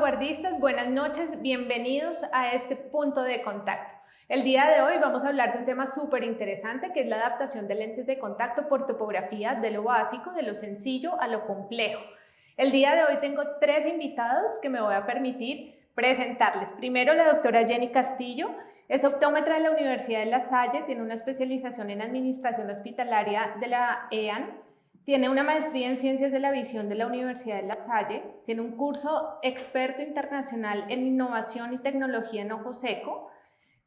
vanguardistas, buenas noches, bienvenidos a este punto de contacto. El día de hoy vamos a hablar de un tema súper interesante que es la adaptación de lentes de contacto por topografía de lo básico, de lo sencillo a lo complejo. El día de hoy tengo tres invitados que me voy a permitir presentarles. Primero, la doctora Jenny Castillo, es optómetra de la Universidad de La Salle, tiene una especialización en administración hospitalaria de la EAN, tiene una maestría en Ciencias de la Visión de la Universidad de La Salle, tiene un curso experto internacional en innovación y tecnología en ojo seco,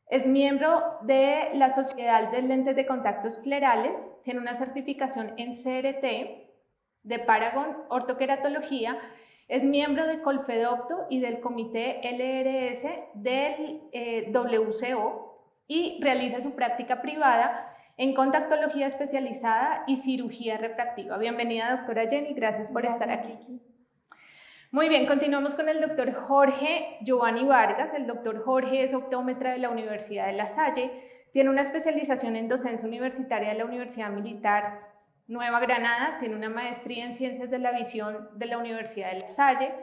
es miembro de la Sociedad de Lentes de Contacto Esclerales, tiene una certificación en CRT, de Paragon Ortoqueratología, es miembro de Colfedopto y del Comité LRS del WCO y realiza su práctica privada en contactología especializada y cirugía refractiva. Bienvenida, doctora Jenny, gracias por estar aquí. Vicky. Muy bien, continuamos con el doctor Jorge Giovanni Vargas. El doctor Jorge es optómetra de la Universidad de La Salle, tiene una especialización en docencia universitaria de la Universidad Militar Nueva Granada, tiene una maestría en Ciencias de la Visión de la Universidad de La Salle,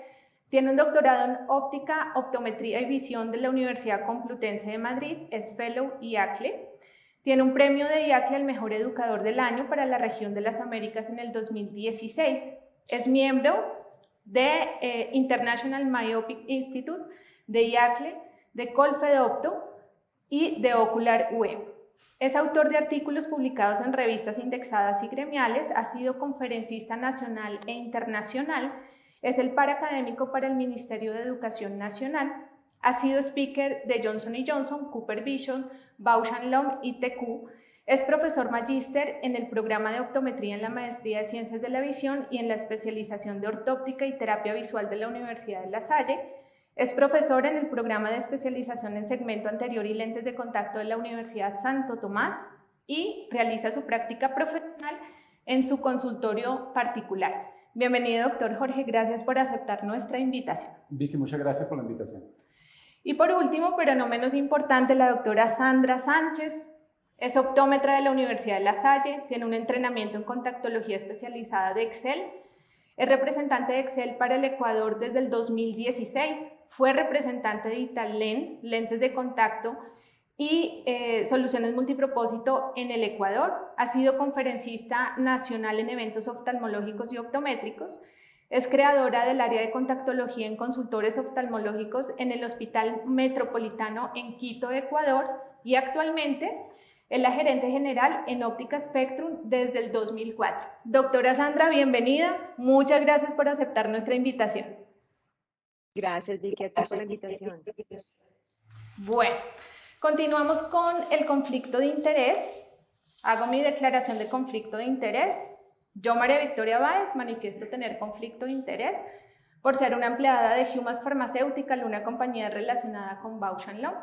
tiene un doctorado en óptica, optometría y visión de la Universidad Complutense de Madrid, es fellow IACLE. Tiene un premio de IACLE al Mejor Educador del Año para la región de las Américas en el 2016. Es miembro de International Myopic Institute, de IACLE, de Colfedopto y de Ocular Web. Es autor de artículos publicados en revistas indexadas y gremiales, ha sido conferencista nacional e internacional, es el par académico para el Ministerio de Educación Nacional, ha sido speaker de Johnson & Johnson, Cooper Vision, Bausch & Lomb y TQ, es profesor magíster en el programa de optometría en la maestría de Ciencias de la Visión y en la especialización de ortóptica y terapia visual de la Universidad de La Salle, es profesor en el programa de especialización en segmento anterior y lentes de contacto de la Universidad Santo Tomás y realiza su práctica profesional en su consultorio particular. Bienvenido, doctor Jorge, gracias por aceptar nuestra invitación. Vicky, muchas gracias por la invitación. Y por último, pero no menos importante, la doctora Sandra Sánchez, es optómetra de la Universidad de La Salle, tiene un entrenamiento en contactología especializada de Excel, es representante de Excel para el Ecuador desde el 2016, fue representante de Italén, lentes de contacto y soluciones multipropósito en el Ecuador, ha sido conferencista nacional en eventos oftalmológicos y optométricos, es creadora del área de contactología en consultores oftalmológicos en el Hospital Metropolitano en Quito, Ecuador, y actualmente es la gerente general en Óptica Spectrum desde el 2004. Doctora Sandra, bienvenida. Muchas gracias por aceptar nuestra invitación. Gracias, Vicky, a ti por la invitación. Bueno, continuamos con el conflicto de interés. Hago mi declaración de conflicto de interés. Yo, María Victoria Báez, manifiesto tener conflicto de interés por ser una empleada de Humas Farmacéutica, una compañía relacionada con Bausch & Lomb.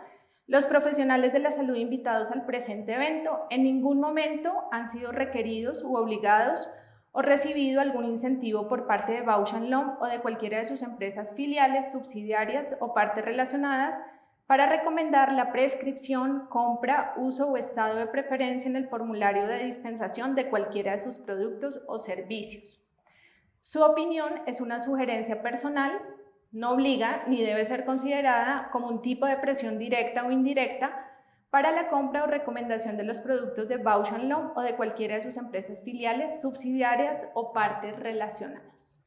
Los profesionales de la salud invitados al presente evento en ningún momento han sido requeridos u obligados o recibido algún incentivo por parte de Bausch & Lomb o de cualquiera de sus empresas filiales, subsidiarias o partes relacionadas para recomendar la prescripción, compra, uso o estado de preferencia en el formulario de dispensación de cualquiera de sus productos o servicios. Su opinión es una sugerencia personal, no obliga ni debe ser considerada como un tipo de presión directa o indirecta para la compra o recomendación de los productos de Bausch & Lomb o de cualquiera de sus empresas filiales, subsidiarias o partes relacionadas.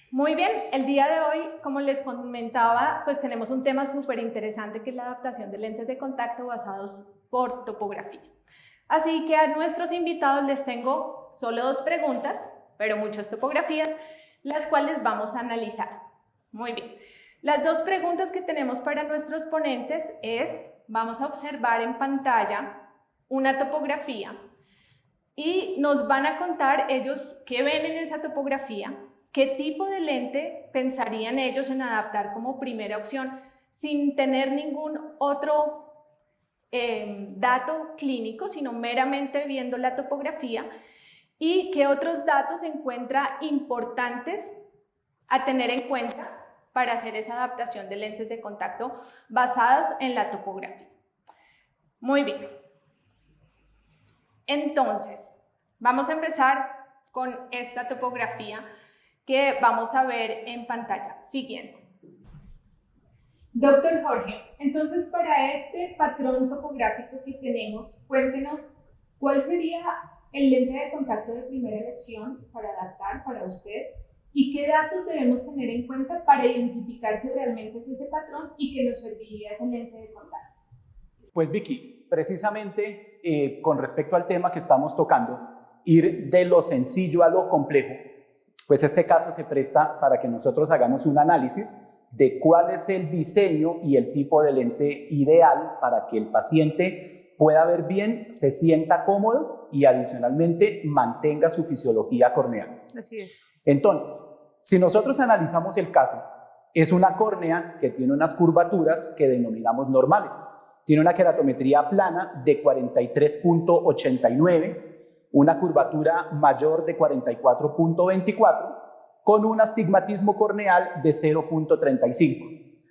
Muy bien, el día de hoy, como les comentaba, pues tenemos un tema súper interesante que es la adaptación de lentes de contacto basados por topografía. Así que a nuestros invitados les tengo solo dos preguntas, pero muchas topografías, las cuales vamos a analizar. Muy bien, las dos preguntas que tenemos para nuestros ponentes es, vamos a observar en pantalla una topografía y nos van a contar ellos qué ven en esa topografía, qué tipo de lente pensarían ellos en adaptar como primera opción sin tener ningún otro dato clínico, sino meramente viendo la topografía y qué otros datos se encuentra importantes a tener en cuenta para hacer esa adaptación de lentes de contacto basadas en la topografía. Muy bien. Entonces, vamos a empezar con esta topografía que vamos a ver en pantalla. Siguiente. Doctor Jorge, entonces para este patrón topográfico que tenemos, cuéntenos cuál sería el lente de contacto de primera elección para adaptar para usted y qué datos debemos tener en cuenta para identificar que realmente es ese patrón y que nos serviría ese lente de contacto. Pues Vicky, precisamente con respecto al tema que estamos tocando, ir de lo sencillo a lo complejo, pues este caso se presta para que nosotros hagamos un análisis de cuál es el diseño y el tipo de lente ideal para que el paciente pueda ver bien, se sienta cómodo y adicionalmente mantenga su fisiología corneal. Así es. Entonces, si nosotros analizamos el caso, es una córnea que tiene unas curvaturas que denominamos normales. Tiene una queratometría plana de 43.89, una curvatura mayor de 44.24, con un astigmatismo corneal de 0.35.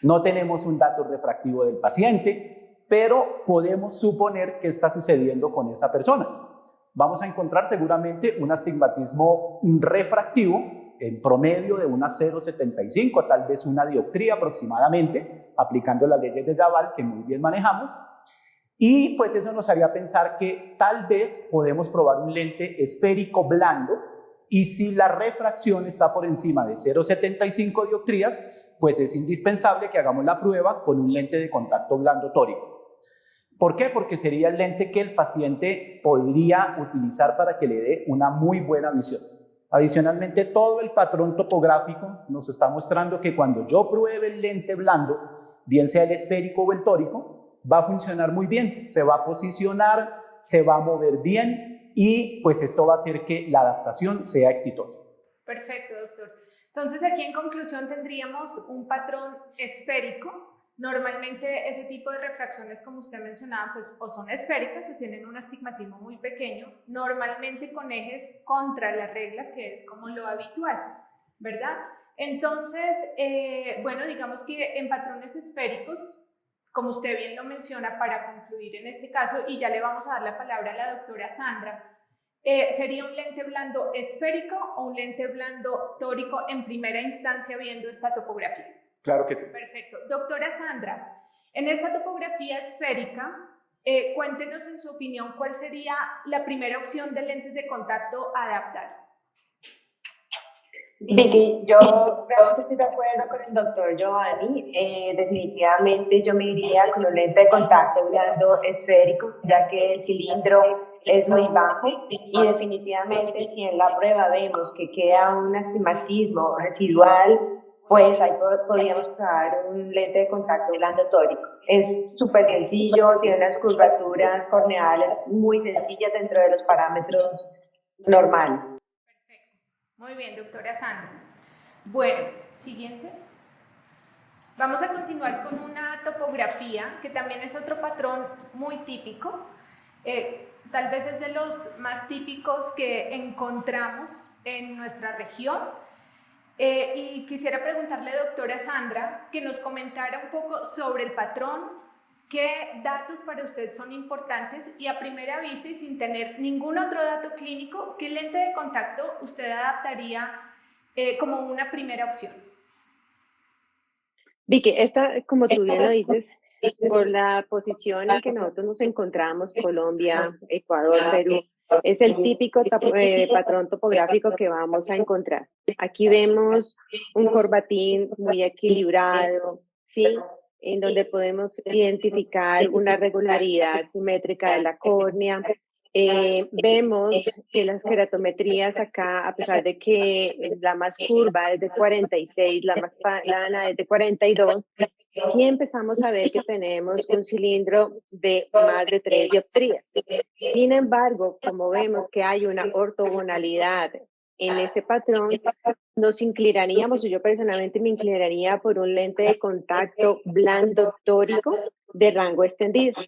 No tenemos un dato refractivo del paciente, pero podemos suponer qué está sucediendo con esa persona. Vamos a encontrar seguramente un astigmatismo refractivo en promedio de unas 0.75, tal vez una dioptría aproximadamente, aplicando las leyes de Gabal que muy bien manejamos. Y pues eso nos haría pensar que tal vez podemos probar un lente esférico blando, y si la refracción está por encima de 0.75 dioptrías, pues es indispensable que hagamos la prueba con un lente de contacto blando tórico. ¿Por qué? Porque sería el lente que el paciente podría utilizar para que le dé una muy buena visión. Adicionalmente, todo el patrón topográfico nos está mostrando que cuando yo pruebe el lente blando, bien sea el esférico o el tórico, va a funcionar muy bien, se va a posicionar, se va a mover bien y pues esto va a hacer que la adaptación sea exitosa. Perfecto, doctor. Entonces aquí en conclusión tendríamos un patrón esférico. Normalmente ese tipo de refracciones, como usted mencionaba, pues o son esféricas o tienen un astigmatismo muy pequeño, normalmente con ejes contra la regla, que es como lo habitual, ¿verdad? Entonces, bueno, digamos que en patrones esféricos, como usted bien lo menciona, para concluir en este caso, y ya le vamos a dar la palabra a la doctora Sandra, ¿sería un lente blando esférico o un lente blando tórico en primera instancia viendo esta topografía? Claro que sí. Perfecto. Doctora Sandra, en esta topografía esférica, cuéntenos en su opinión cuál sería la primera opción de lentes de contacto a adaptar. Vicky, yo realmente estoy de acuerdo con el doctor Giovanni. Definitivamente yo me iría con un lente de contacto blando esférico, ya que el cilindro es muy bajo y definitivamente si en la prueba vemos que queda un astigmatismo residual, pues ahí podríamos probar un lente de contacto blando tórico. Es súper sencillo, tiene unas curvaturas corneales muy sencillas dentro de los parámetros normales. Muy bien, doctora Sandra. Bueno, siguiente. Vamos a continuar con una topografía que también es otro patrón muy típico. Tal vez es de los más típicos que encontramos en nuestra región. Y quisiera preguntarle, doctora Sandra, que nos comentara un poco sobre el patrón, qué datos para usted son importantes y a primera vista y sin tener ningún otro dato clínico, ¿qué lente de contacto usted adaptaría como una primera opción? Vicky, esta, como tú bien lo dices, por la posición en que nosotros nos encontramos, Colombia, Ecuador, Perú, es el típico patrón topográfico que vamos a encontrar. Aquí vemos un corbatín muy equilibrado, ¿sí? En donde podemos identificar una regularidad simétrica de la córnea. Vemos que las queratometrías acá, a pesar de que la más curva es de 46, la más plana es de 42, sí empezamos a ver que tenemos un cilindro de más de 3 dioptrías. Sin embargo, como vemos que hay una ortogonalidad en este patrón, nos inclinaríamos, o yo personalmente me inclinaría por un lente de contacto blando tórico de rango extendido.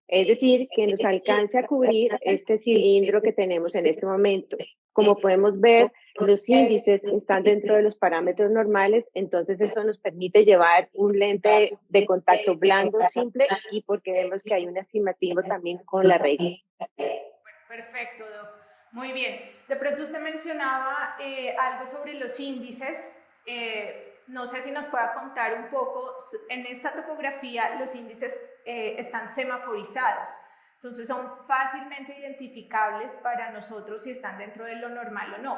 Es decir, que nos alcance a cubrir este cilindro que tenemos en este momento. Como podemos ver, los índices están dentro de los parámetros normales, entonces eso nos permite llevar un lente de contacto blando simple y porque vemos que hay un astigmatismo también con la regla. Perfecto, Doc. Muy bien. De pronto usted mencionaba algo sobre los índices. no sé si nos pueda contar un poco, en esta topografía los índices están semaforizados, entonces son fácilmente identificables para nosotros si están dentro de lo normal o no.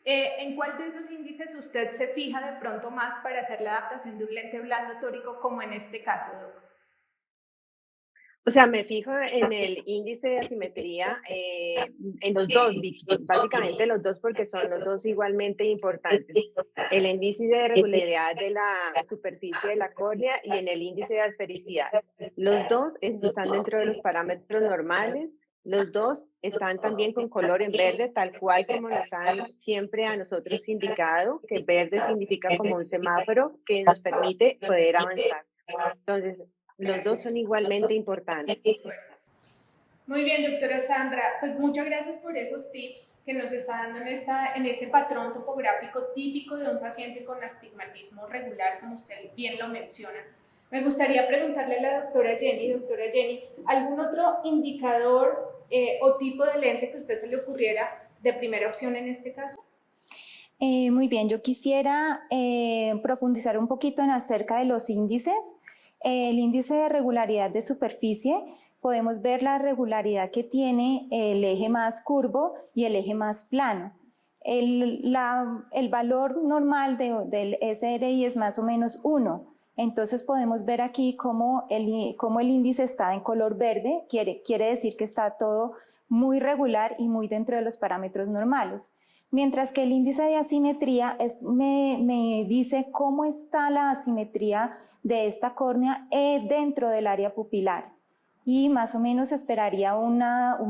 ¿En cuál de esos índices usted se fija de pronto más para hacer la adaptación de un lente blando tórico como en este caso, Doc? O sea, me fijo en el índice de asimetría, en los dos, Vicky, básicamente los dos porque son los dos igualmente importantes. El índice de regularidad de la superficie de la córnea y en el índice de asfericidad. Los dos están dentro de los parámetros normales. Los dos están también con color en verde, tal cual como nos han siempre a nosotros indicado, que verde significa como un semáforo que nos permite poder avanzar. Entonces, los dos son igualmente importantes. Muy bien, doctora Sandra, pues muchas gracias por esos tips que nos está dando en este patrón topográfico típico de un paciente con astigmatismo regular, como usted bien lo menciona. Me gustaría preguntarle a la doctora Jenny, ¿algún otro indicador o tipo de lente que a usted se le ocurriera de primera opción en este caso? Muy bien, yo quisiera profundizar un poquito en acerca de los índices. El índice de regularidad de superficie, podemos ver la regularidad que tiene el eje más curvo y el eje más plano. El valor normal del SRI es más o menos 1. Entonces podemos ver aquí cómo el índice está en color verde, quiere decir que está todo muy regular y muy dentro de los parámetros normales. Mientras que el índice de asimetría me dice cómo está la asimetría de esta córnea dentro del área pupilar. Y más o menos esperaría un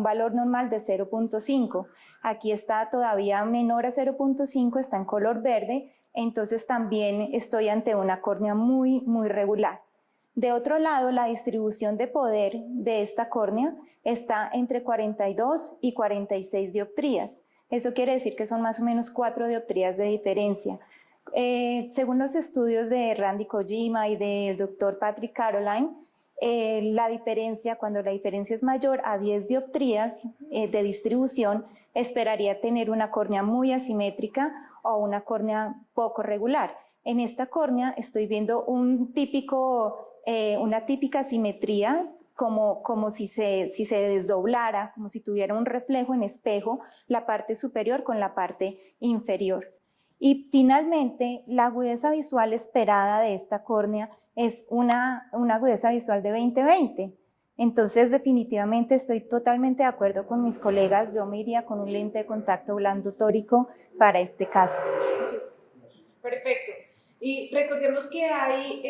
valor normal de 0.5. Aquí está todavía menor a 0.5, está en color verde, entonces también estoy ante una córnea muy, muy regular. De otro lado, la distribución de poder de esta córnea está entre 42 y 46 dioptrías. Eso quiere decir que son más o menos 4 dioptrías de diferencia. Según los estudios de Randy Kojima y del doctor Patrick Caroline, cuando la diferencia es mayor a 10 dioptrías de distribución, esperaría tener una córnea muy asimétrica o una córnea poco regular. En esta córnea estoy viendo una típica asimetría, como si se desdoblara, como si tuviera un reflejo en espejo, la parte superior con la parte inferior. Y finalmente, la agudeza visual esperada de esta córnea es una agudeza visual de 20/20. Entonces, definitivamente estoy totalmente de acuerdo con mis colegas. Yo me iría con un lente de contacto blando tórico para este caso. Perfecto. Y recordemos que hay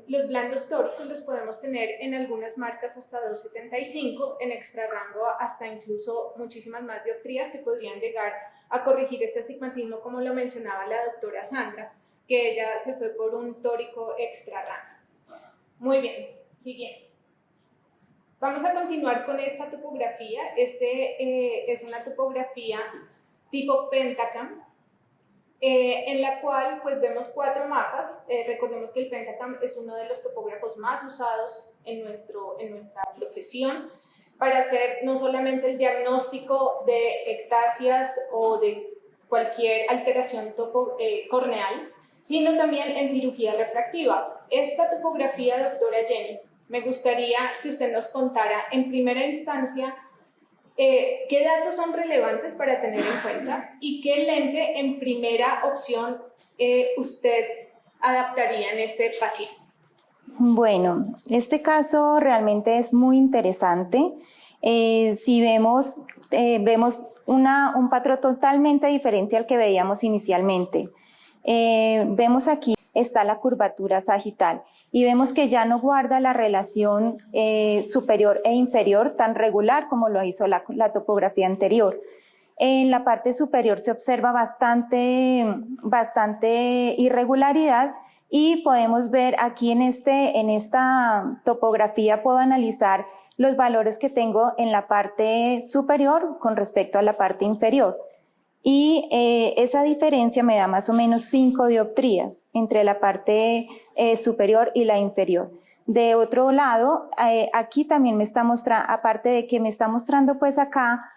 los blandos tóricos, los podemos tener en algunas marcas hasta 2.75, en extra rango hasta incluso muchísimas más dioptrías que podrían llegar a corregir este astigmatismo, como lo mencionaba la doctora Sandra, que ella se fue por un tórico extra rango. Muy bien, siguiente. Vamos a continuar con esta topografía. Es una topografía tipo Pentacam, en la cual pues vemos 4 mapas. Recordemos que el Pentacam es uno de los topógrafos más usados en nuestra profesión para hacer no solamente el diagnóstico de ectasias o de cualquier alteración corneal, sino también en cirugía refractiva. Esta topografía, doctora Jenny, me gustaría que usted nos contara en primera instancia qué datos son relevantes para tener en cuenta y qué lente en primera opción usted adaptaría en este paciente. Bueno, este caso realmente es muy interesante. Si vemos un patrón totalmente diferente al que veíamos inicialmente. Vemos aquí está la curvatura sagital y vemos que ya no guarda la relación superior e inferior tan regular como lo hizo la topografía anterior. En la parte superior se observa bastante irregularidad y podemos ver aquí en esta topografía puedo analizar los valores que tengo en la parte superior con respecto a la parte inferior. Y esa diferencia me da más o menos 5 dioptrías entre la parte superior y la inferior. De otro lado, aquí también me está mostrando, aparte de que me está mostrando pues acá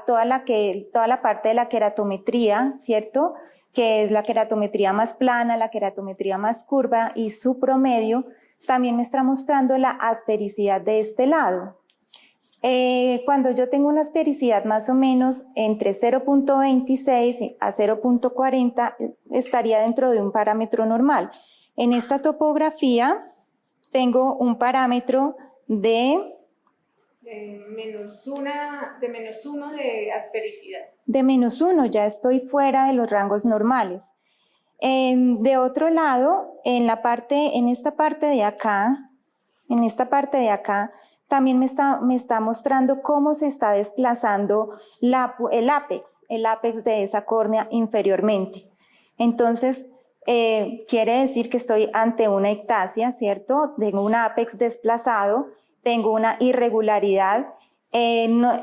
toda la parte de la queratometría, ¿cierto? Que es la queratometría más plana, la queratometría más curva y su promedio, también me está mostrando la asfericidad de este lado. Cuando yo tengo una asfericidad más o menos entre 0.26 a 0.40, estaría dentro de un parámetro normal. En esta topografía tengo un parámetro de menos uno de asfericidad. De -1, ya estoy fuera de los rangos normales. De otro lado, en esta parte de acá, también me está mostrando cómo se está desplazando el ápex de esa córnea inferiormente. Entonces, quiere decir que estoy ante una ectasia, ¿cierto? Tengo un ápex desplazado, tengo una irregularidad.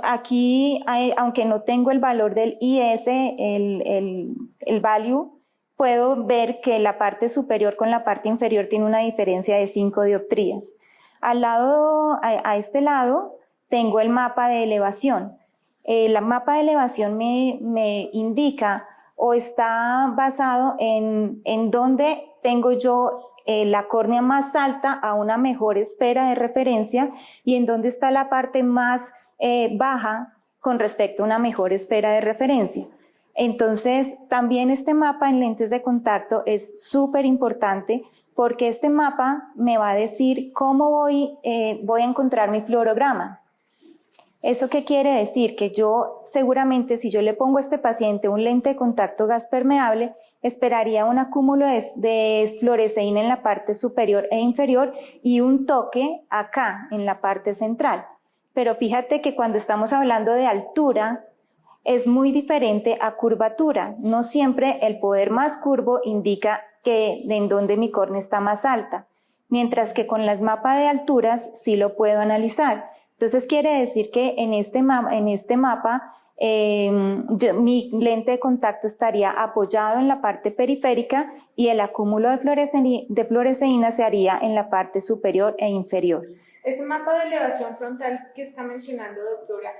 Aquí, aunque no tengo el valor del IS, el value, puedo ver que la parte superior con la parte inferior tiene una diferencia de 5 dioptrías. A este lado, tengo el mapa de elevación. El mapa de elevación me indica o está basado en dónde tengo yo la córnea más alta a una mejor esfera de referencia y en dónde está la parte más baja con respecto a una mejor esfera de referencia. Entonces, también este mapa en lentes de contacto es súper importante porque este mapa me va a decir cómo voy a encontrar mi fluorograma. ¿Eso qué quiere decir? Que yo seguramente si yo le pongo a este paciente un lente de contacto gas permeable, esperaría un acúmulo de fluoresceína en la parte superior e inferior y un toque acá en la parte central. Pero fíjate que cuando estamos hablando de altura, es muy diferente a curvatura. No siempre el poder más curvo indica que en donde mi córnea está más alta, mientras que con el mapa de alturas sí lo puedo analizar. Entonces quiere decir que en este mapa mi lente de contacto estaría apoyado en la parte periférica y el acúmulo de fluoresceína se haría en la parte superior e inferior. Ese mapa de elevación frontal que está mencionando, doctora,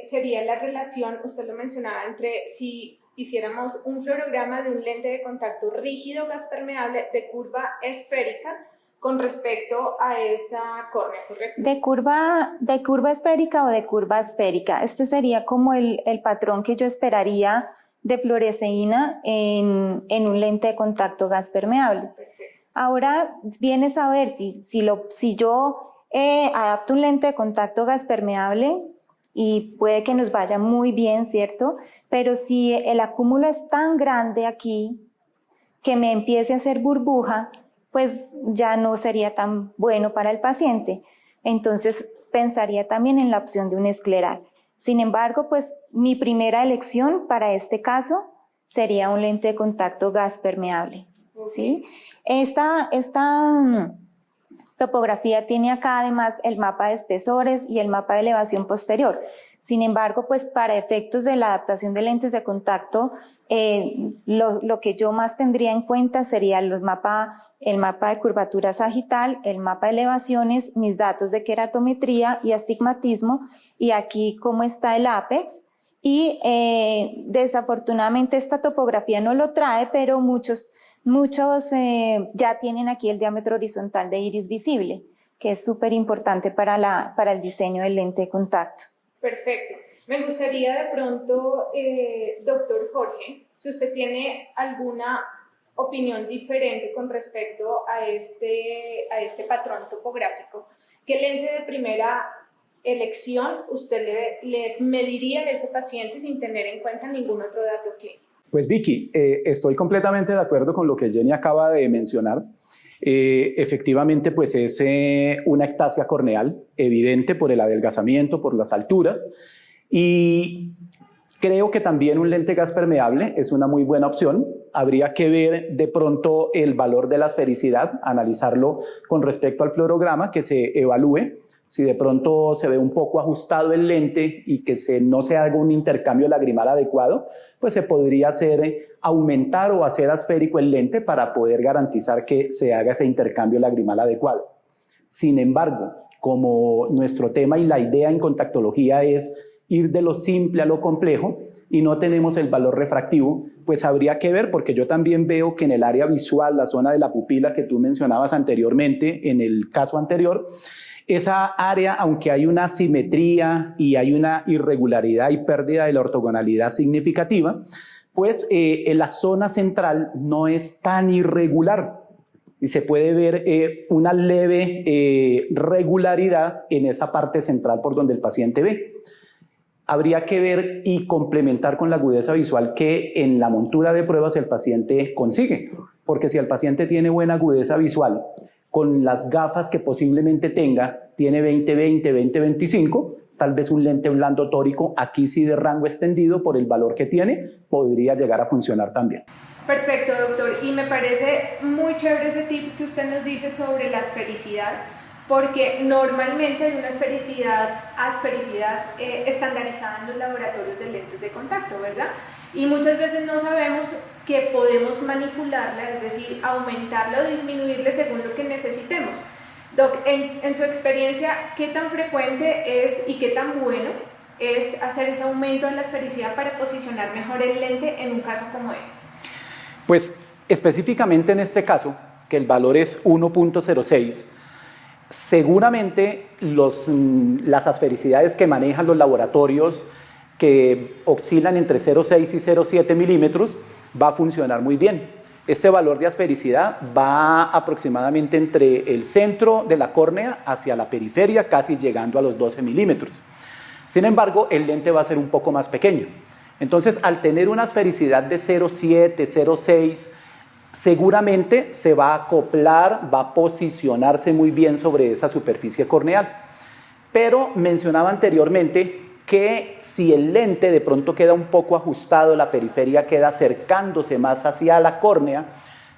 sería la relación, usted lo mencionaba, entre si hiciéramos un fluorograma de un lente de contacto rígido gas permeable de curva esférica con respecto a esa córnea, ¿correcto? De curva esférica o de curva esférica. Este sería como el patrón que yo esperaría de fluoresceína en un lente de contacto gas permeable. Perfecto. Ahora viene a ver si yo adapto un lente de contacto gas permeable y puede que nos vaya muy bien, ¿cierto? Pero si el acúmulo es tan grande aquí que me empiece a hacer burbuja, pues ya no sería tan bueno para el paciente. Entonces pensaría también en la opción de un escleral. Sin embargo, pues mi primera elección para este caso sería un lente de contacto gas permeable. ¿Sí? Esta topografía tiene acá además el mapa de espesores y el mapa de elevación posterior. Sin embargo, pues para efectos de la adaptación de lentes de contacto, lo que yo más tendría en cuenta sería el mapa de curvatura sagital, el mapa de elevaciones, mis datos de queratometría y astigmatismo, y aquí cómo está el ápex. Y desafortunadamente esta topografía no lo trae, pero muchos ya tienen aquí el diámetro horizontal de iris visible, que es súper importante para el diseño del lente de contacto. Perfecto. Me gustaría de pronto, doctor Jorge, si usted tiene alguna opinión diferente con respecto a este patrón topográfico, ¿qué lente de primera elección usted le mediría a ese paciente sin tener en cuenta ningún otro dato clínico? Pues Vicky, estoy completamente de acuerdo con lo que Jenny acaba de mencionar. Efectivamente, pues es una ectasia corneal evidente por el adelgazamiento, por las alturas, y creo que también un lente gas permeable es una muy buena opción. Habría que ver de pronto el valor de la esfericidad, analizarlo con respecto al fluorograma, que se evalúe. Si de pronto se ve un poco ajustado el lente y que no se haga un intercambio lagrimal adecuado, pues se podría aumentar o hacer asférico el lente para poder garantizar que se haga ese intercambio lagrimal adecuado. Sin embargo, como nuestro tema y la idea en contactología es ir de lo simple a lo complejo y no tenemos el valor refractivo, pues habría que ver, porque yo también veo que en el área visual, la zona de la pupila que tú mencionabas anteriormente, en el caso anterior, esa área, aunque hay una simetría y hay una irregularidad y pérdida de la ortogonalidad significativa, pues en la zona central no es tan irregular y se puede ver una leve regularidad en esa parte central por donde el paciente ve. Habría que ver y complementar con la agudeza visual que en la montura de pruebas el paciente consigue, porque si el paciente tiene buena agudeza visual, con las gafas que posiblemente tenga, tiene 20-20, 20-25, tal vez un lente blando tórico, aquí sí de rango extendido por el valor que tiene, podría llegar a funcionar también. Perfecto, doctor, y me parece muy chévere ese tip que usted nos dice sobre la esfericidad, porque normalmente hay una esfericidad estandarizada en los laboratorios de lentes de contacto, ¿verdad? Y muchas veces no sabemos que podemos manipularla, es decir, aumentarla o disminuirla según lo que necesitemos. Doc, en su experiencia, ¿qué tan frecuente es y qué tan bueno es hacer ese aumento de la esfericidad para posicionar mejor el lente en un caso como este? Pues específicamente en este caso, que el valor es 1.06, seguramente las asfericidades que manejan los laboratorios que oscilan entre 0.6 y 0.7 milímetros va a funcionar muy bien. Este valor de asfericidad va aproximadamente entre el centro de la córnea hacia la periferia, casi llegando a los 12 milímetros. Sin embargo, el lente va a ser un poco más pequeño. Entonces, al tener una asfericidad de 0.7, 0.6, seguramente se va a acoplar, va a posicionarse muy bien sobre esa superficie corneal. Pero mencionaba anteriormente que si el lente de pronto queda un poco ajustado, la periferia queda acercándose más hacia la córnea,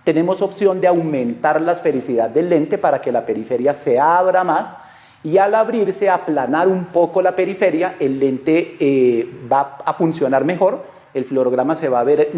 tenemos opción de aumentar la esfericidad del lente para que la periferia se abra más y al abrirse, aplanar un poco la periferia, el lente va a funcionar mejor, el fluorograma se va a ver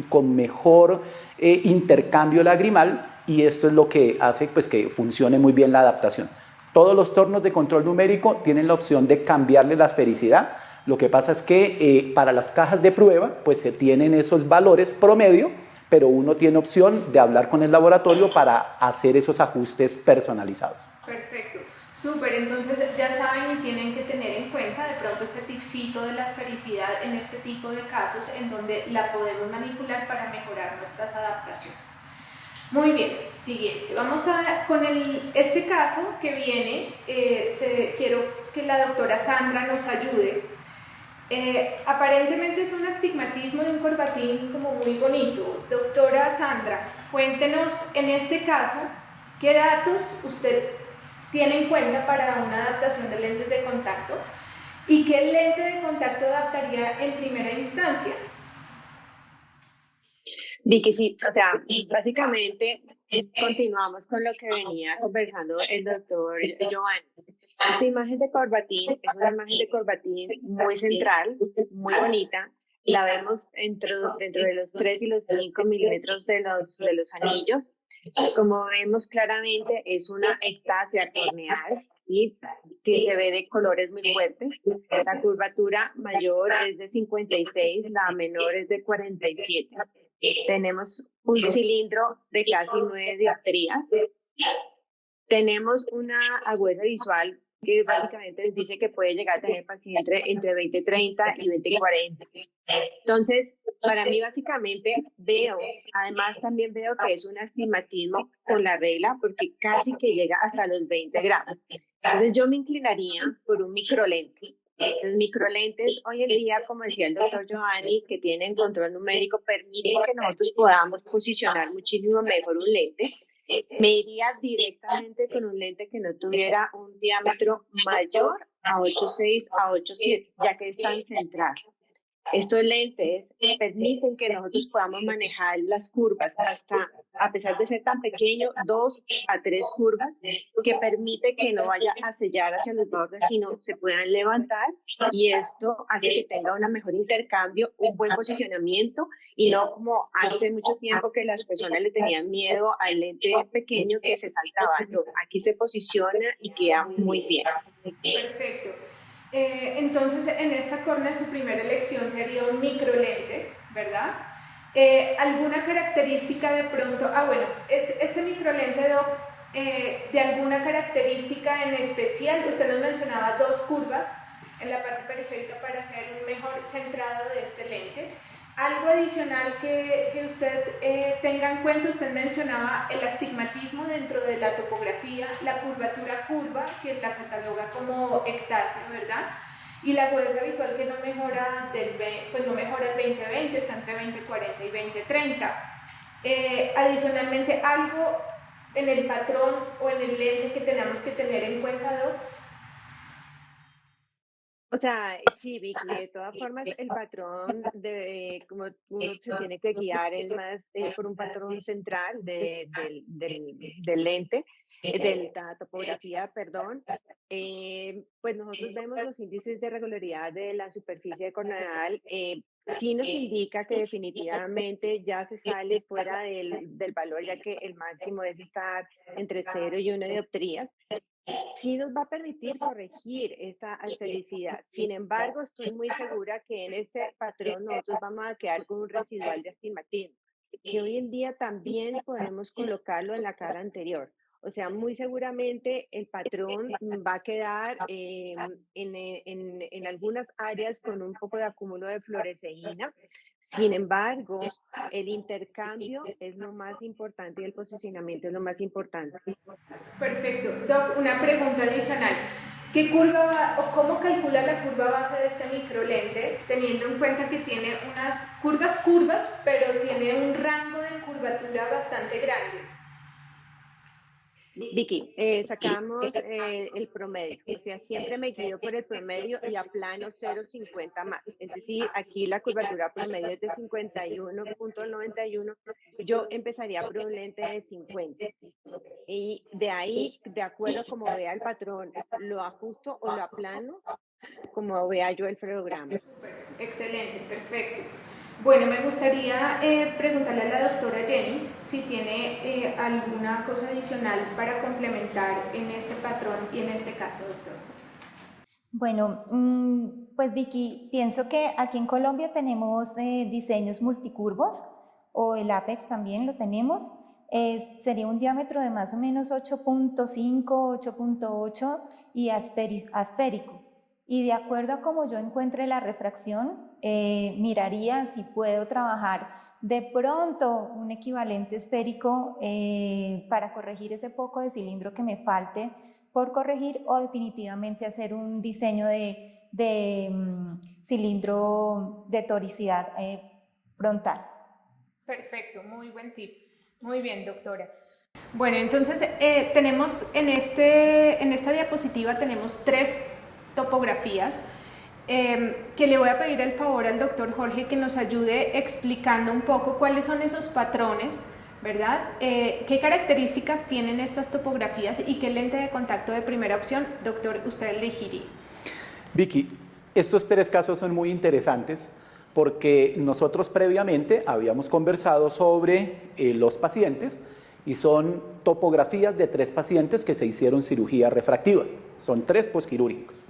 con mejor intercambio lagrimal y esto es lo que hace pues, que funcione muy bien la adaptación. Todos los tornos de control numérico tienen la opción de cambiarle la esfericidad. Lo que pasa es que para las cajas de prueba pues se tienen esos valores promedio, pero uno tiene opción de hablar con el laboratorio para hacer esos ajustes personalizados. Perfecto, súper. Entonces ya saben y tienen que tener en cuenta de pronto este tipcito de la esfericidad en este tipo de casos en donde la podemos manipular para mejorar nuestras adaptaciones. Muy bien, siguiente. Vamos con este caso que viene. Quiero que la doctora Sandra nos ayude. Aparentemente es un astigmatismo de un corbatín como muy bonito. Doctora Sandra, cuéntenos en este caso qué datos usted tiene en cuenta para una adaptación de lentes de contacto y qué lente de contacto adaptaría en primera instancia. Vicky, sí, o sea, básicamente continuamos con lo que venía conversando el doctor Giovanni. Esta imagen de corbatín es una imagen de corbatín muy central, muy bonita. La vemos dentro de los 3 y los 5 milímetros de los anillos. Como vemos claramente, es una ectasia corneal, ¿sí? Que se ve de colores muy fuertes. La curvatura mayor es de 56, la menor es de 47. Tenemos un cilindro de casi 9 dioptrías. Tenemos una agudeza visual que básicamente dice que puede llegar a tener paciente entre 20-30 y 20-40. Entonces, para mí básicamente además también veo que es un astigmatismo con la regla porque casi que llega hasta los 20 grados. Entonces yo me inclinaría por un microlente. Los microlentes hoy en día, como decía el doctor Giovanni, que tienen control numérico, permiten que nosotros podamos posicionar muchísimo mejor un lente. Me iría directamente con un lente que no tuviera un diámetro mayor a 8.6 a 8.7, ya que es tan central. Estos lentes permiten que nosotros podamos manejar las curvas hasta, a pesar de ser tan pequeño, 2 a 3 curvas, que permite que no vaya a sellar hacia los bordes, sino se puedan levantar y esto hace que tenga un mejor intercambio, un buen posicionamiento y no como hace mucho tiempo que las personas le tenían miedo al lente pequeño que se saltaba. No, aquí se posiciona y queda muy bien. Perfecto. Entonces, en esta córnea su primera elección sería un microlente, ¿verdad? ¿Alguna característica de pronto? Bueno, este microlente, Doc, de alguna característica en especial, usted nos mencionaba dos curvas en la parte periférica para hacer un mejor centrado de este lente. Algo adicional que usted tenga en cuenta, usted mencionaba el astigmatismo dentro de la topografía, la curvatura curva, que la cataloga como ectasia, ¿verdad? Y la agudeza visual que no mejora, no mejora el 20-20, está entre 20-40 y 20-30. Adicionalmente, algo en el patrón o en el lente que tenemos que tener en cuenta, Doc. O sea, sí, Vicky, de todas formas, el patrón de como uno se tiene que guiar es por un patrón central del lente, de la topografía, perdón. Pues nosotros vemos los índices de regularidad de la superficie corneal, sí nos indica que definitivamente ya se sale fuera del valor, ya que el máximo es estar entre 0 y 1 dioptrías. Sí nos va a permitir corregir esta asfericidad. Sin embargo, estoy muy segura que en este patrón nosotros vamos a quedar con un residual de astigmatismo, que hoy en día también podemos colocarlo en la cara anterior. O sea, muy seguramente el patrón va a quedar en algunas áreas con un poco de acúmulo de fluoresceína. Sin embargo, el intercambio es lo más importante y el posicionamiento es lo más importante. Perfecto. Doc, una pregunta adicional. ¿Qué curva o cómo calcula la curva base de este microlente, teniendo en cuenta que tiene unas curvas, pero tiene un rango de curvatura bastante grande? Vicky, sacamos el promedio, o sea, siempre me guío por el promedio y aplano 0,50 más. Es decir, aquí la curvatura promedio es de 51.91, yo empezaría por un lente de 50. Y de ahí, de acuerdo a como vea el patrón, lo ajusto o lo aplano como vea yo el fluorograma. Excelente, perfecto. Bueno, me gustaría preguntarle a la doctora Jenny si tiene alguna cosa adicional para complementar en este patrón y en este caso, doctora. Bueno, pues Vicky, pienso que aquí en Colombia tenemos diseños multicurvos, o el Apex también lo tenemos. Sería un diámetro de más o menos 8.5, 8.8 y asférico. Y de acuerdo a cómo yo encuentre la refracción, miraría si puedo trabajar de pronto un equivalente esférico para corregir ese poco de cilindro que me falte por corregir, o definitivamente hacer un diseño de cilindro de toricidad frontal. Perfecto, muy buen tip. Muy bien, doctora. Bueno, entonces tenemos en esta diapositiva tenemos 3 topografías que le voy a pedir el favor al doctor Jorge que nos ayude explicando un poco cuáles son esos patrones, ¿verdad? ¿Qué características tienen estas topografías y qué lente de contacto de primera opción, doctor, usted elegiría? Vicky, estos 3 casos son muy interesantes porque nosotros previamente habíamos conversado sobre los pacientes y son topografías de 3 pacientes que se hicieron cirugía refractiva, son 3 posquirúrgicos.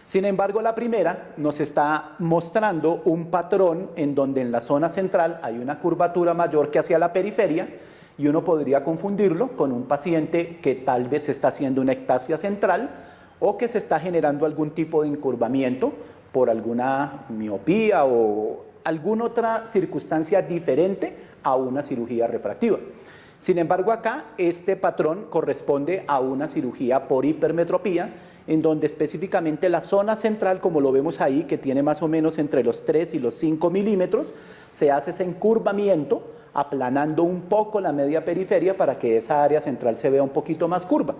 Sin embargo, la primera nos está mostrando un patrón en donde en la zona central hay una curvatura mayor que hacia la periferia y uno podría confundirlo con un paciente que tal vez está haciendo una ectasia central o que se está generando algún tipo de encurvamiento por alguna miopía o alguna otra circunstancia diferente a una cirugía refractiva. Sin embargo, acá este patrón corresponde a una cirugía por hipermetropía, en donde específicamente la zona central, como lo vemos ahí, que tiene más o menos entre los 3 y los 5 milímetros, se hace ese encurvamiento, aplanando un poco la media periferia para que esa área central se vea un poquito más curva.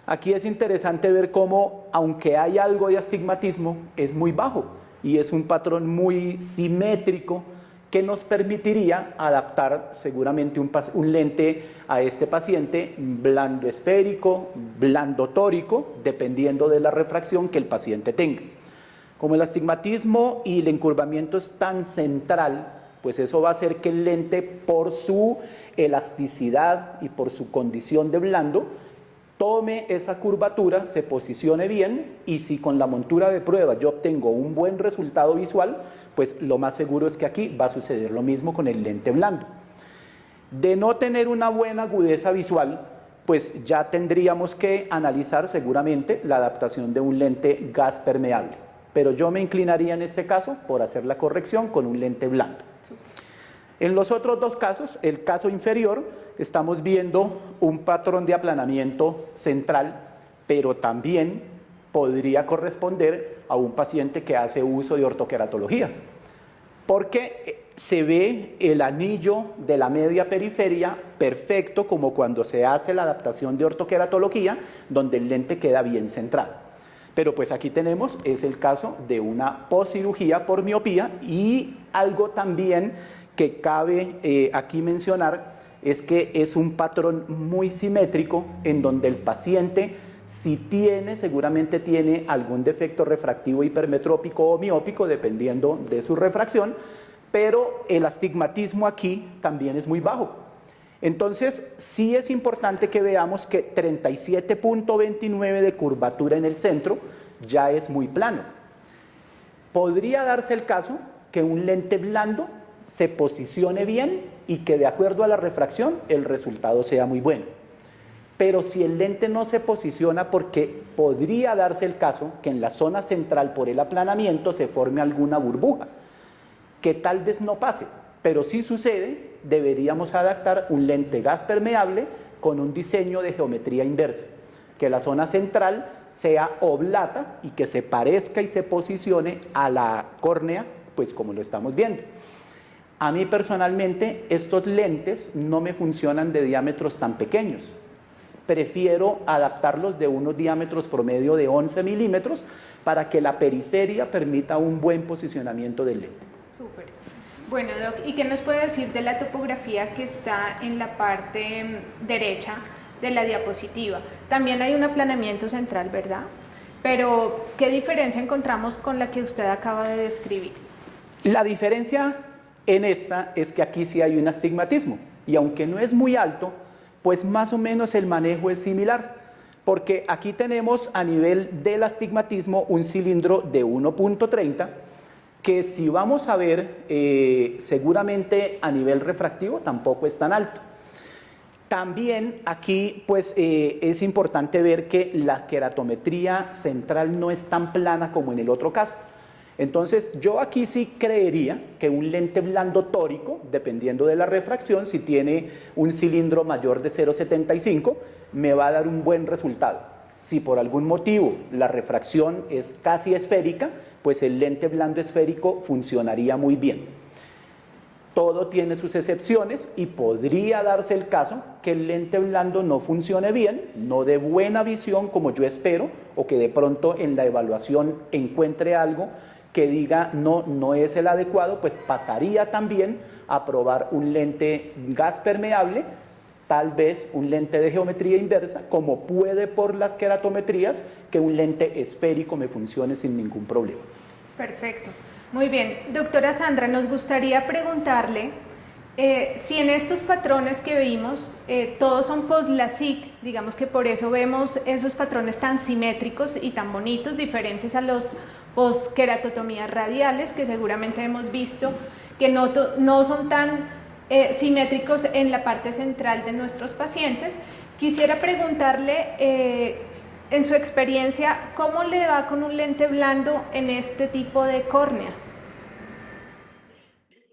Aquí es interesante ver cómo, aunque hay algo de astigmatismo, es muy bajo y es un patrón muy simétrico que nos permitiría adaptar seguramente un lente a este paciente blando esférico, blando tórico, dependiendo de la refracción que el paciente tenga. Como el astigmatismo y el encurvamiento es tan central, pues eso va a hacer que el lente, por su elasticidad y por su condición de blando, tome esa curvatura, se posicione bien y si con la montura de prueba yo obtengo un buen resultado visual, pues lo más seguro es que aquí va a suceder lo mismo con el lente blando. De no tener una buena agudeza visual, pues ya tendríamos que analizar seguramente la adaptación de un lente gas permeable. Pero yo me inclinaría en este caso por hacer la corrección con un lente blando. En los otros dos casos, el caso inferior, estamos viendo un patrón de aplanamiento central, pero también podría corresponder a un paciente que hace uso de ortoqueratología, porque se ve el anillo de la media periferia perfecto como cuando se hace la adaptación de ortoqueratología, donde el lente queda bien centrado. Pero pues aquí tenemos, es el caso de una poscirugía por miopía y algo también que cabe aquí mencionar es que es un patrón muy simétrico en donde el paciente si tiene, seguramente tiene algún defecto refractivo hipermetrópico o miópico dependiendo de su refracción, pero el astigmatismo aquí también es muy bajo. Entonces, sí es importante que veamos que 37.29 de curvatura en el centro ya es muy plano. Podría darse el caso que un lente blando se posicione bien y que de acuerdo a la refracción el resultado sea muy bueno. Pero si el lente no se posiciona, porque podría darse el caso que en la zona central por el aplanamiento se forme alguna burbuja, que tal vez no pase, pero si sucede, deberíamos adaptar un lente gas permeable con un diseño de geometría inversa, que la zona central sea oblata y que se parezca y se posicione a la córnea, pues como lo estamos viendo. A mí personalmente estos lentes no me funcionan de diámetros tan pequeños. Prefiero adaptarlos de unos diámetros promedio de 11 milímetros para que la periferia permita un buen posicionamiento del lente. Súper. Bueno, Doc, ¿y qué nos puede decir de la topografía que está en la parte derecha de la diapositiva? También hay un aplanamiento central, ¿verdad? Pero, ¿qué diferencia encontramos con la que usted acaba de describir? La diferencia en esta es que aquí sí hay un astigmatismo y aunque no es muy alto, pues más o menos el manejo es similar, porque aquí tenemos a nivel del astigmatismo un cilindro de 1.30 que si vamos a ver seguramente a nivel refractivo tampoco es tan alto. También aquí pues es importante ver que la queratometría central no es tan plana como en el otro caso. Entonces yo aquí sí creería que un lente blando tórico, dependiendo de la refracción, si tiene un cilindro mayor de 0,75, me va a dar un buen resultado. Si por algún motivo la refracción es casi esférica, pues el lente blando esférico funcionaría muy bien. Todo tiene sus excepciones y podría darse el caso que el lente blando no funcione bien, no de buena visión como yo espero, o que de pronto en la evaluación encuentre algo que diga no es el adecuado, pues pasaría también a probar un lente gas permeable, tal vez un lente de geometría inversa, como puede por las queratometrías que un lente esférico me funcione sin ningún problema. Perfecto. Muy bien. Doctora Sandra, nos gustaría preguntarle si en estos patrones que vimos, todos son post-LASIK, digamos que por eso vemos esos patrones tan simétricos y tan bonitos, diferentes a los post-queratotomías radiales, que seguramente hemos visto que no son tan simétricos en la parte central de nuestros pacientes. Quisiera preguntarle, en su experiencia, ¿cómo le va con un lente blando en este tipo de córneas?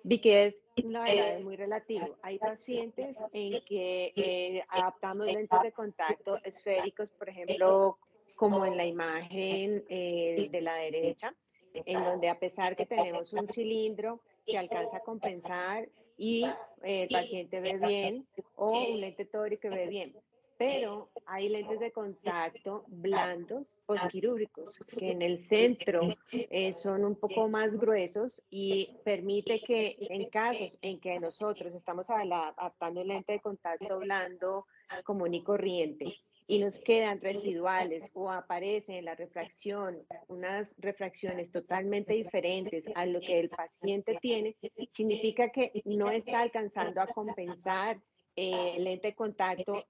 Vi que la verdad es muy relativo. Hay pacientes en que adaptamos lentes de contacto esféricos, por ejemplo, como en la imagen de la derecha, en donde a pesar que tenemos un cilindro, se alcanza a compensar y el paciente ve bien, o un lente tórico que ve bien. Pero hay lentes de contacto blandos posquirúrgicos que en el centro son un poco más gruesos y permite que en casos en que nosotros estamos adaptando el lente de contacto blando común y corriente y nos quedan residuales o aparecen en la refracción unas refracciones totalmente diferentes a lo que el paciente tiene, significa que no está alcanzando a compensar lente de contacto,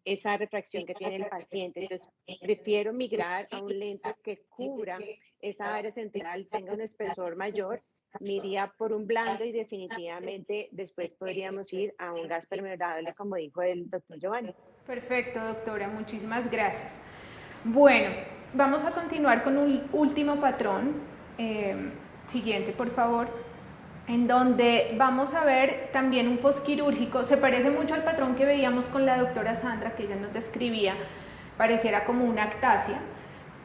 esa refracción que tiene el paciente. Entonces, prefiero migrar a un lente que cubra esa área central, tenga un espesor mayor, me iría por un blando y definitivamente después podríamos ir a un gas permeable, como dijo el doctor Giovanni. Perfecto, doctora, muchísimas gracias. Bueno, vamos a continuar con un último patrón. Siguiente, por favor, en donde vamos a ver también un postquirúrgico. Se parece mucho al patrón que veíamos con la doctora Sandra, que ella nos describía, pareciera como una actasia,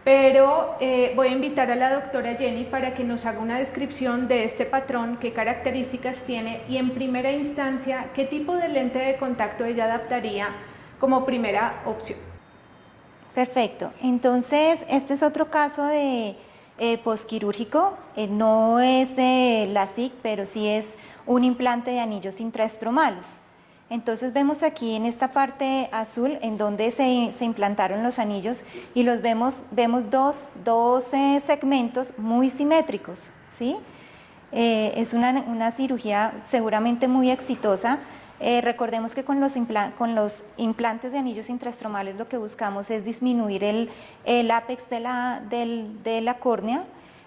pero voy a invitar a la doctora Jenny para que nos haga una descripción de este patrón, qué características tiene y en primera instancia qué tipo de lente de contacto ella adaptaría como primera opción. Perfecto. Entonces, este es otro caso de postquirúrgico. No es LASIK, pero sí es un implante de anillos intraestromales. Entonces vemos aquí en esta parte azul en donde se implantaron los anillos y los vemos dos segmentos muy simétricos, ¿sí? Es una cirugía seguramente muy exitosa. Recordemos que con los implantes de anillos intraestromales lo que buscamos es disminuir el ápex de la córnea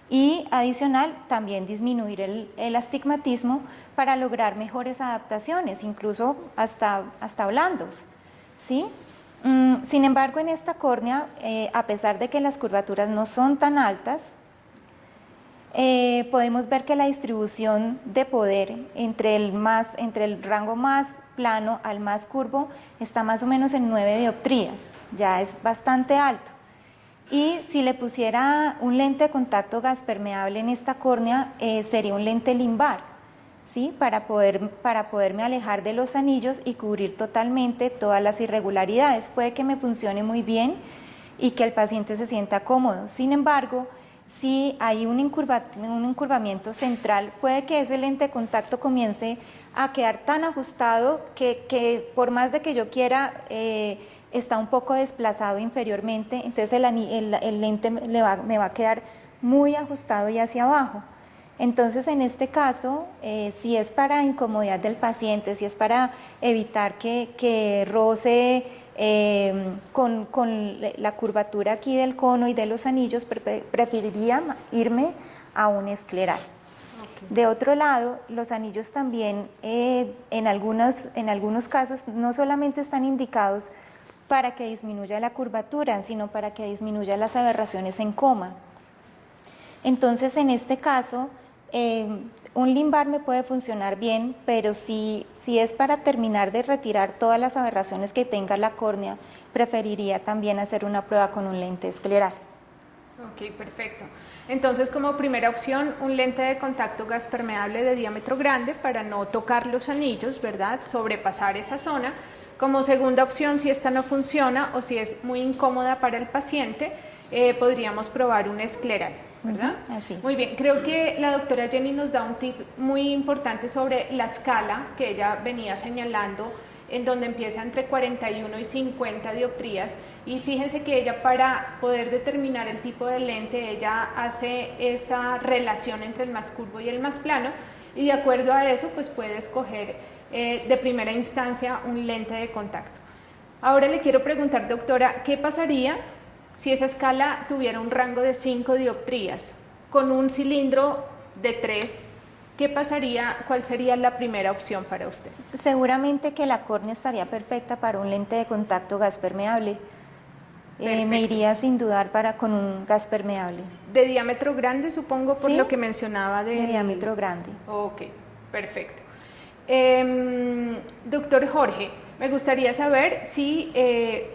y adicional también disminuir el astigmatismo para lograr mejores adaptaciones, incluso hasta blandos, ¿sí? Sin embargo, en esta córnea, a pesar de que las curvaturas no son tan altas, podemos ver que la distribución de poder entre el rango más plano al más curvo está más o menos en 9 dioptrías, ya es bastante alto. Y si le pusiera un lente de contacto gas permeable en esta córnea, sería un lente limbar, ¿sí? Para poderme alejar de los anillos y cubrir totalmente todas las irregularidades. Puede que me funcione muy bien y que el paciente se sienta cómodo. Sin embargo, si hay un encurvamiento central, puede que ese lente de contacto comience a quedar tan ajustado que por más de que yo quiera, está un poco desplazado inferiormente, entonces el lente me va a quedar muy ajustado y hacia abajo. Entonces, en este caso, si es para incomodidad del paciente, si es para evitar que roce con la curvatura aquí del cono y de los anillos, preferiría irme a un escleral. Okay. De otro lado, los anillos también en algunos casos no solamente están indicados para que disminuya la curvatura, sino para que disminuya las aberraciones en coma. Entonces, en este caso, un limbar me puede funcionar bien, pero si es para terminar de retirar todas las aberraciones que tenga la córnea, preferiría también hacer una prueba con un lente escleral. Ok, perfecto. Entonces, como primera opción, un lente de contacto gas permeable de diámetro grande para no tocar los anillos, ¿verdad? Sobrepasar esa zona. Como segunda opción, si esta no funciona o si es muy incómoda para el paciente, podríamos probar un escleral, ¿verdad? Así es. Muy bien, creo que la doctora Jenny nos da un tip muy importante sobre la escala que ella venía señalando, en donde empieza entre 41 y 50 dioptrías, y fíjense que ella, para poder determinar el tipo de lente, ella hace esa relación entre el más curvo y el más plano, y de acuerdo a eso pues puede escoger de primera instancia un lente de contacto. Ahora le quiero preguntar, doctora, ¿qué pasaría si esa escala tuviera un rango de 5 dioptrías con un cilindro de 3? ¿Qué pasaría? ¿Cuál sería la primera opción para usted? Seguramente que la córnea estaría perfecta para un lente de contacto gas permeable. Me iría sin dudar con un gas permeable. ¿De diámetro grande, supongo, por lo que mencionaba? De diámetro grande. Ok, perfecto. Doctor Jorge, me gustaría saber si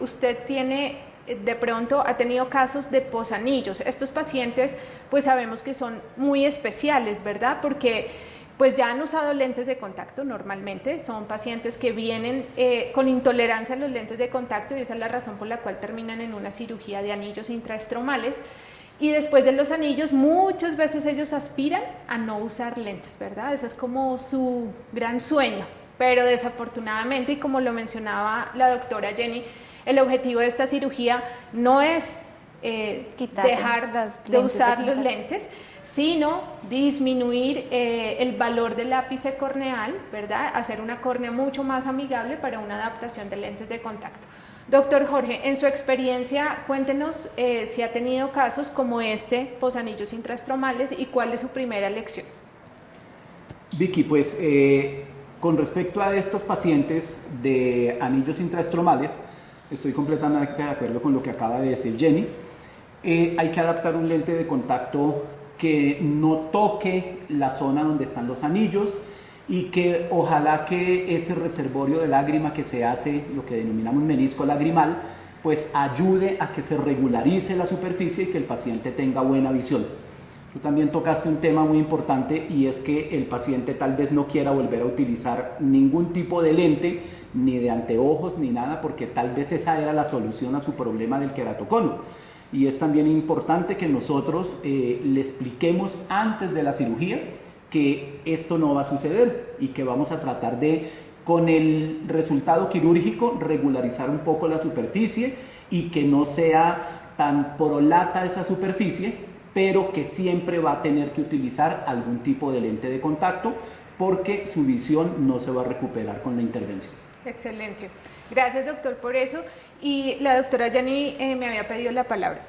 usted de pronto ha tenido casos de posanillos. Estos pacientes pues sabemos que son muy especiales, ¿verdad? Porque pues ya han usado lentes de contacto normalmente, son pacientes que vienen con intolerancia a los lentes de contacto y esa es la razón por la cual terminan en una cirugía de anillos intraestromales. Y después de los anillos, muchas veces ellos aspiran a no usar lentes, ¿verdad? Ese es como su gran sueño, pero desafortunadamente, y como lo mencionaba la doctora Jenny, el objetivo de esta cirugía no es dejar de usar los lentes, sino disminuir el valor del ápice corneal, ¿verdad? Hacer una córnea mucho más amigable para una adaptación de lentes de contacto. Doctor Jorge, en su experiencia, cuéntenos si ha tenido casos como este, posanillos intraestromales, y cuál es su primera lección. Vicky, pues con respecto a estos pacientes de anillos intraestromales, estoy completamente de acuerdo con lo que acaba de decir Jenny. Hay que adaptar un lente de contacto que no toque la zona donde están los anillos y que ojalá que ese reservorio de lágrima que se hace, lo que denominamos menisco lagrimal, pues ayude a que se regularice la superficie y que el paciente tenga buena visión. Tú también tocaste un tema muy importante, y es que el paciente tal vez no quiera volver a utilizar ningún tipo de lente, ni de anteojos, ni nada, porque tal vez esa era la solución a su problema del queratocono. Y es también importante que nosotros le expliquemos antes de la cirugía que esto no va a suceder y que vamos a tratar de, con el resultado quirúrgico, regularizar un poco la superficie y que no sea tan prolata esa superficie, pero que siempre va a tener que utilizar algún tipo de lente de contacto porque su visión no se va a recuperar con la intervención. Excelente. Gracias, doctor, por eso. Y la doctora Jenny me había pedido la palabra.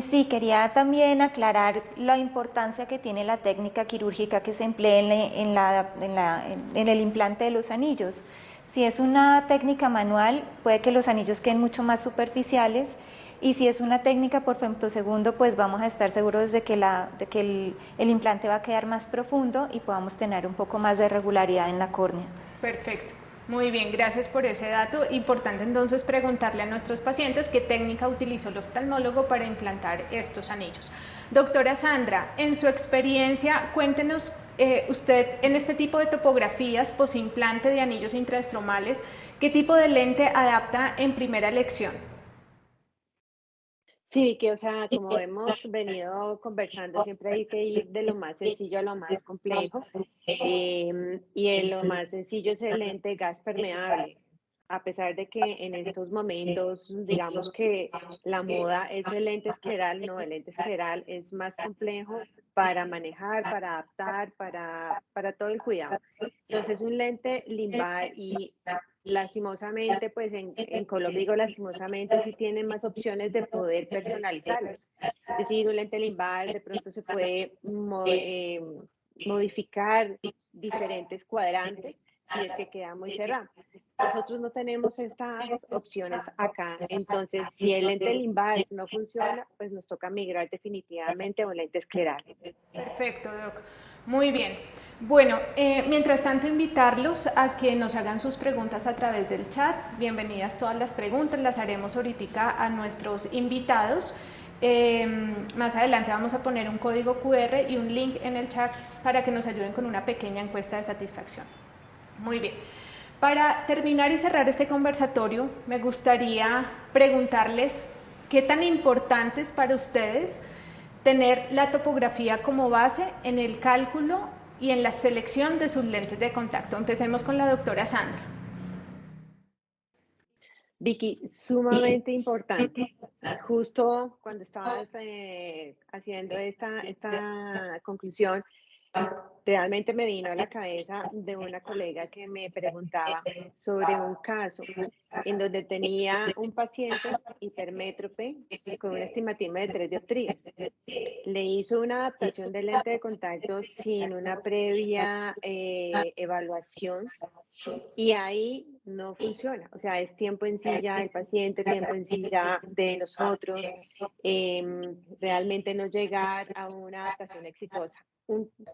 Sí, quería también aclarar la importancia que tiene la técnica quirúrgica que se emplea en el implante de los anillos. Si es una técnica manual, puede que los anillos queden mucho más superficiales, y si es una técnica por femtosegundo, pues vamos a estar seguros de que el implante va a quedar más profundo y podamos tener un poco más de regularidad en la córnea. Perfecto. Muy bien, gracias por ese dato. Importante entonces preguntarle a nuestros pacientes qué técnica utilizó el oftalmólogo para implantar estos anillos. Doctora Sandra, en su experiencia, cuéntenos usted en este tipo de topografías posimplante de anillos intraestromales, ¿qué tipo de lente adapta en primera elección? Sí, que o sea, como hemos venido conversando, siempre hay que ir de lo más sencillo a lo más complejo. Y lo más sencillo es el lente gas permeable. A pesar de que en estos momentos, digamos que la moda es el lente escleral, no, el lente escleral es más complejo para manejar, para adaptar, para todo el cuidado. Entonces, un lente limbar, y lastimosamente, pues en Colombia, digo lastimosamente, sí tienen más opciones de poder personalizarlos. Es decir, un lente limbar de pronto se puede modificar diferentes cuadrantes si es que queda muy cerrado. Nosotros no tenemos estas opciones acá, entonces si el lente limbar no funciona, pues nos toca migrar definitivamente a un lente escleral. Perfecto, Doc. Muy bien. Bueno, mientras tanto, invitarlos a que nos hagan sus preguntas a través del chat. Bienvenidas todas las preguntas, las haremos ahorita a nuestros invitados. Más adelante vamos a poner un código QR y un link en el chat para que nos ayuden con una pequeña encuesta de satisfacción. Muy bien. Para terminar y cerrar este conversatorio, me gustaría preguntarles qué tan importante es para ustedes tener la topografía como base en el cálculo y en la selección de sus lentes de contacto. Empecemos con la doctora Sandra. Vicky, sumamente importante. Justo cuando estabas haciendo esta conclusión, realmente me vino a la cabeza de una colega que me preguntaba sobre un caso en donde tenía un paciente hipermétrope con un estigmatismo de 3 dioptrías. Le hizo una adaptación del lente de contacto sin una previa evaluación, y ahí no funciona. O sea, es tiempo en silla del paciente, tiempo en silla de nosotros, realmente no llegar a una adaptación exitosa.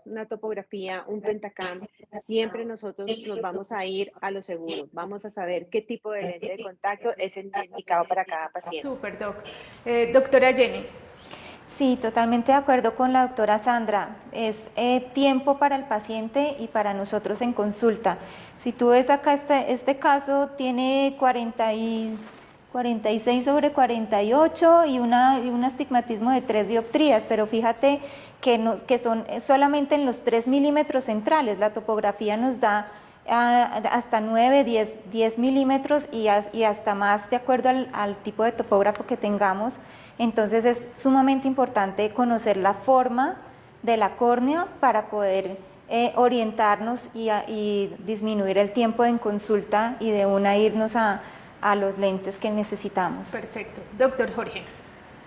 Una topografía, un pentacam, siempre nosotros nos vamos a ir a lo seguro, vamos a saber qué tipo de lente de contacto es el indicado para cada paciente. Súper, Doc. Doctora Jenny. Sí, totalmente de acuerdo con la doctora Sandra. Es tiempo para el paciente y para nosotros en consulta. Si tú ves acá, este caso tiene 46 sobre 48 y un astigmatismo de 3 dioptrías, pero fíjate que son solamente en los 3 milímetros centrales. La topografía nos da hasta 9, 10 milímetros y hasta más de acuerdo al tipo de topógrafo que tengamos. Entonces es sumamente importante conocer la forma de la córnea para poder orientarnos y disminuir el tiempo en consulta y de una irnos a los lentes que necesitamos. Perfecto. Doctor Jorge.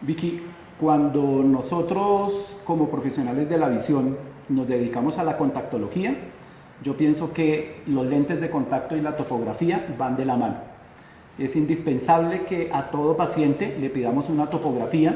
Vicky, cuando nosotros como profesionales de la visión nos dedicamos a la contactología, yo pienso que los lentes de contacto y la topografía van de la mano. Es indispensable que a todo paciente le pidamos una topografía,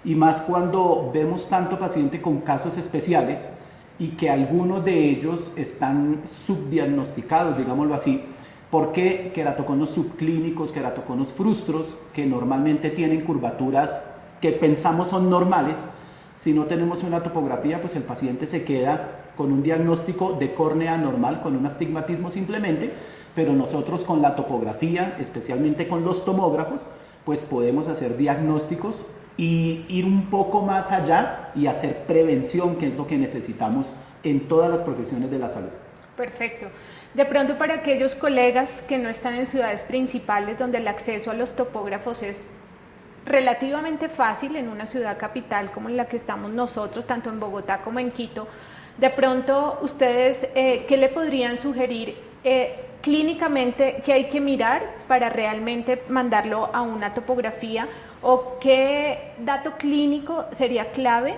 y más cuando vemos tanto paciente con casos especiales y que algunos de ellos están subdiagnosticados, digámoslo así, porque queratoconos subclínicos, queratoconos frustros, que normalmente tienen curvaturas que pensamos son normales. Si no tenemos una topografía, pues el paciente se queda con un diagnóstico de córnea normal, con un astigmatismo simplemente, pero nosotros con la topografía, especialmente con los tomógrafos, pues podemos hacer diagnósticos y ir un poco más allá y hacer prevención, que es lo que necesitamos en todas las profesiones de la salud. Perfecto. De pronto, para aquellos colegas que no están en ciudades principales donde el acceso a los topógrafos es relativamente fácil, en una ciudad capital como en la que estamos nosotros, tanto en Bogotá como en Quito, de pronto ustedes, ¿qué le podrían sugerir clínicamente que hay que mirar para realmente mandarlo a una topografía, o qué dato clínico sería clave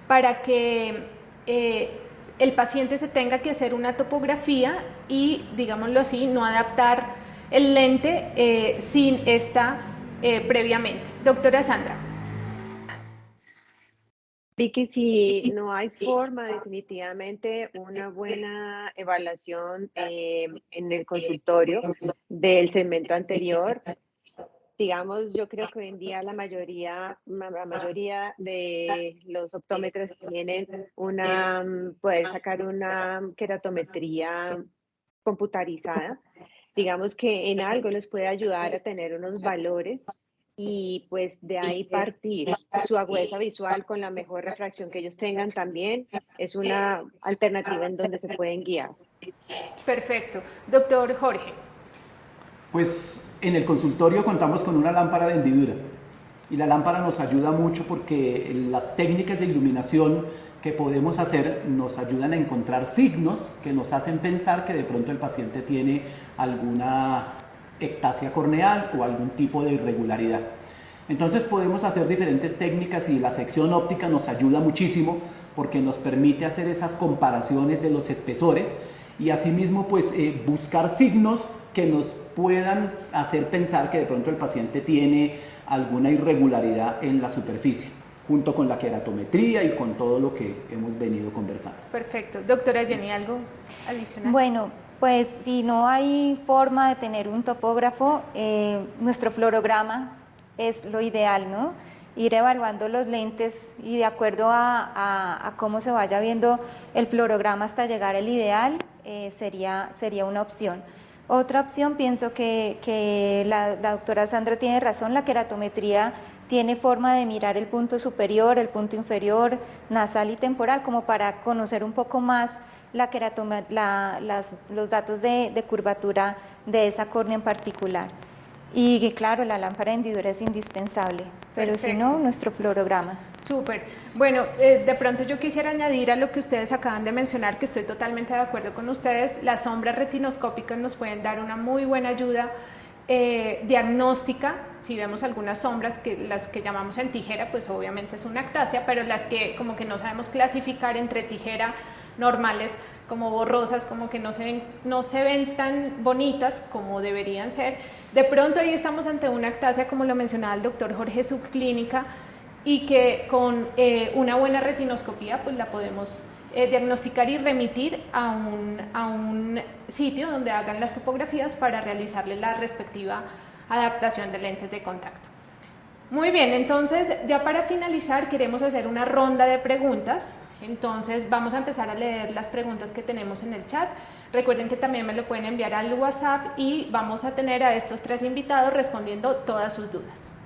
para que el paciente se tenga que hacer una topografía y, digámoslo así, no adaptar el lente sin esta previamente? Doctora Sandra. Vicky, si no hay forma, definitivamente una buena evaluación en el consultorio del segmento anterior. Digamos, yo creo que hoy en día la mayoría de los optómetras tienen poder sacar una queratometría computarizada. Digamos que en algo les puede ayudar a tener unos valores y pues de ahí partir. Su agudeza visual con la mejor refracción que ellos tengan también es una alternativa en donde se pueden guiar. Perfecto. Doctor Jorge. Pues en el consultorio contamos con una lámpara de hendidura, y la lámpara nos ayuda mucho porque las técnicas de iluminación que podemos hacer nos ayudan a encontrar signos que nos hacen pensar que de pronto el paciente tiene alguna ectasia corneal o algún tipo de irregularidad. Entonces podemos hacer diferentes técnicas, y la sección óptica nos ayuda muchísimo porque nos permite hacer esas comparaciones de los espesores y asimismo pues buscar signos que nos puedan hacer pensar que de pronto el paciente tiene alguna irregularidad en la superficie, junto con la queratometría y con todo lo que hemos venido conversando. Perfecto. Doctora Jenny, ¿algo adicional? Bueno, pues si no hay forma de tener un topógrafo, nuestro fluorograma es lo ideal, ¿no? Ir evaluando los lentes y de acuerdo a cómo se vaya viendo el fluorograma hasta llegar al ideal, sería una opción. Otra opción, pienso que la doctora Sandra tiene razón, la queratometría tiene forma de mirar el punto superior, el punto inferior, nasal y temporal, como para conocer un poco más los datos de curvatura de esa córnea en particular. Y que claro, la lámpara de hendidura es indispensable, pero Perfecto. si no, nuestro fluorograma. Súper. Bueno, de pronto yo quisiera añadir a lo que ustedes acaban de mencionar, que estoy totalmente de acuerdo con ustedes. Las sombras retinoscópicas nos pueden dar una muy buena ayuda diagnóstica. Si vemos algunas sombras, las que llamamos en tijera, pues obviamente es una ectasia, pero las que como que no sabemos clasificar entre tijera normales, como borrosas, como que no se ven tan bonitas como deberían ser. De pronto ahí estamos ante una ectasia, como lo mencionaba el doctor Jorge, subclínica, y que con una buena retinoscopía pues la podemos diagnosticar y remitir a un sitio donde hagan las topografías para realizarle la respectiva adaptación de lentes de contacto. Muy bien, entonces ya para finalizar queremos hacer una ronda de preguntas. Entonces vamos a empezar a leer las preguntas que tenemos en el chat. Recuerden que también me lo pueden enviar al WhatsApp y vamos a tener a estos 3 invitados respondiendo todas sus dudas.